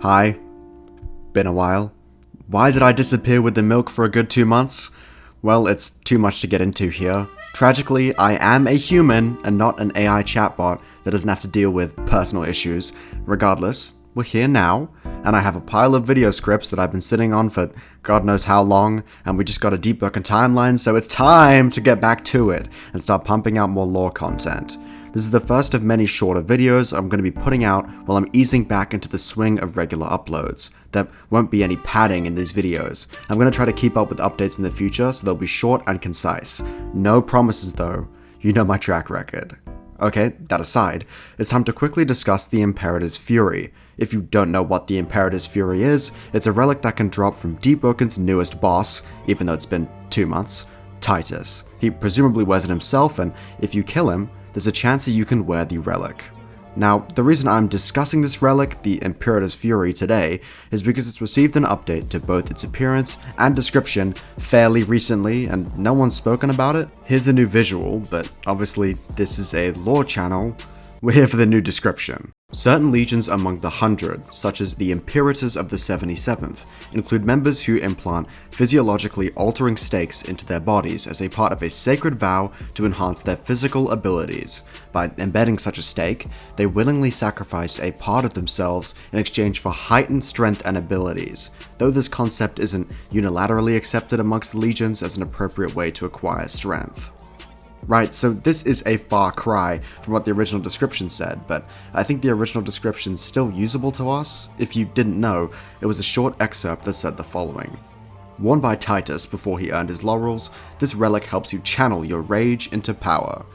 Hi. Been a while. Why did I disappear with the milk for a good 2 months? Well, it's too much to get into here. Tragically, I am a human and not an AI chatbot that doesn't have to deal with personal issues. Regardless, we're here now, and I have a pile of video scripts that I've been sitting on for God knows how long, and we just got a Deepwoken timeline, so it's time to get back to it and start pumping out more lore content. This is the first of many shorter videos I'm going to be putting out while I'm easing back into the swing of regular uploads. There won't be any padding in these videos. I'm going to try to keep up with updates in the future, so they'll be short and concise. No promises though. You know my track record. Okay, that aside, it's time to quickly discuss the Imperator's Fury. If you don't know what the Imperator's Fury is, it's a relic that can drop from Deepwoken's newest boss, even though it's been 2 months, Titus. He presumably wears it himself, and if you kill him, there's a chance that you can wear the relic. Now, the reason I'm discussing this relic, the Imperator's Fury, today is because it's received an update to both its appearance and description fairly recently, and no one's spoken about it. Here's the new visual, but obviously this is a lore channel. We're here for the new description. Certain legions among the 100, such as the Imperators of the 77th, include members who implant physiologically altering stakes into their bodies as a part of a sacred vow to enhance their physical abilities. By embedding such a stake, they willingly sacrifice a part of themselves in exchange for heightened strength and abilities, though this concept isn't unilaterally accepted amongst the legions as an appropriate way to acquire strength. Right, so this is a far cry from what the original description said, but I think the original description's still usable to us. If you didn't know, it was a short excerpt that said the following. Worn by Titus before he earned his laurels, this relic helps you channel your rage into power.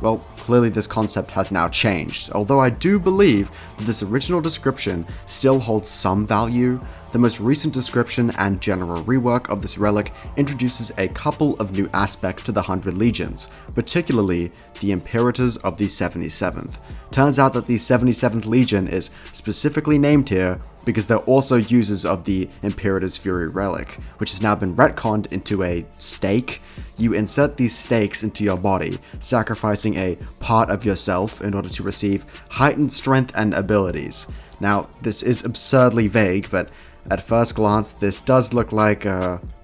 Well, clearly this concept has now changed, although I do believe that this original description still holds some value. The most recent description and general rework of this relic introduces a couple of new aspects to the 100 legions, particularly the Imperators of the 77th. Turns out that the 77th Legion is specifically named here because they're also users of the Imperator's Fury relic, which has now been retconned into a stake. You insert these stakes into your body, sacrificing a part of yourself in order to receive heightened strength and abilities. Now, this is absurdly vague, but at first glance, this does look like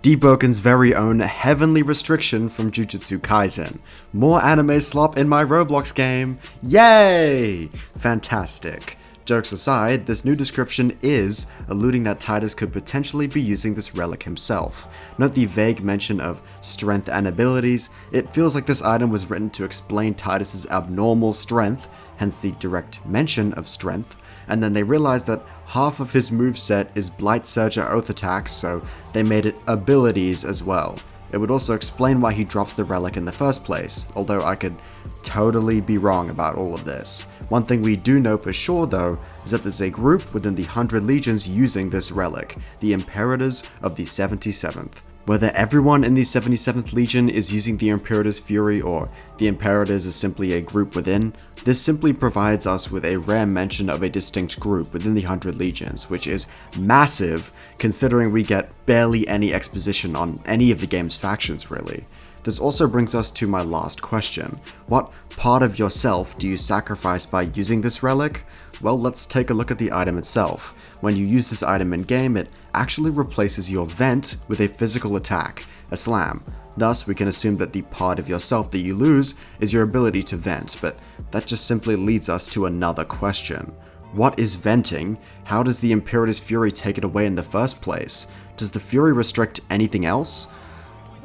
Deepwoken's very own heavenly restriction from Jujutsu Kaisen. More anime slop in my Roblox game! Yay! Fantastic. Jokes aside, this new description is alluding that Titus could potentially be using this relic himself. Note the vague mention of strength and abilities. It feels like this item was written to explain Titus's abnormal strength, hence the direct mention of strength, and then they realized that half of his moveset is Blight Surger Oath attacks, so they made it abilities as well. It would also explain why he drops the relic in the first place, although I could totally be wrong about all of this. One thing we do know for sure though, is that there's a group within the 100 legions using this relic, the Imperators of the 77th. Whether everyone in the 77th Legion is using the Imperator's Fury or the Imperators is simply a group within, this simply provides us with a rare mention of a distinct group within the 100 Legions, which is massive considering we get barely any exposition on any of the game's factions really. This also brings us to my last question. What part of yourself do you sacrifice by using this relic? Well, let's take a look at the item itself. When you use this item in-game, it actually replaces your vent with a physical attack, a slam. Thus, we can assume that the part of yourself that you lose is your ability to vent, but that just simply leads us to another question. What is venting? How does the Imperator's Fury take it away in the first place? Does the Fury restrict anything else?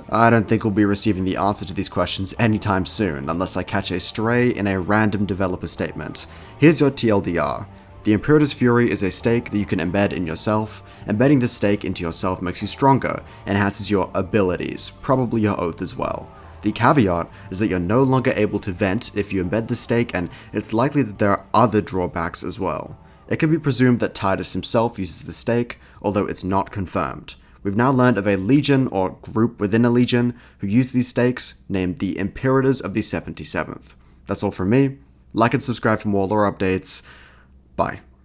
I don't think we'll be receiving the answer to these questions anytime soon, unless I catch a stray in a random developer statement. Here's your TLDR. The Imperator's Fury is a stake that you can embed in yourself. Embedding this stake into yourself makes you stronger, enhances your abilities, probably your oath as well. The caveat is that you're no longer able to vent if you embed the stake, and it's likely that there are other drawbacks as well. It can be presumed that Titus himself uses the stake, although it's not confirmed. We've now learned of a legion, or group within a legion, who use these stakes, named the Imperators of the 77th. That's all from me. Like and subscribe for more lore updates. Bye.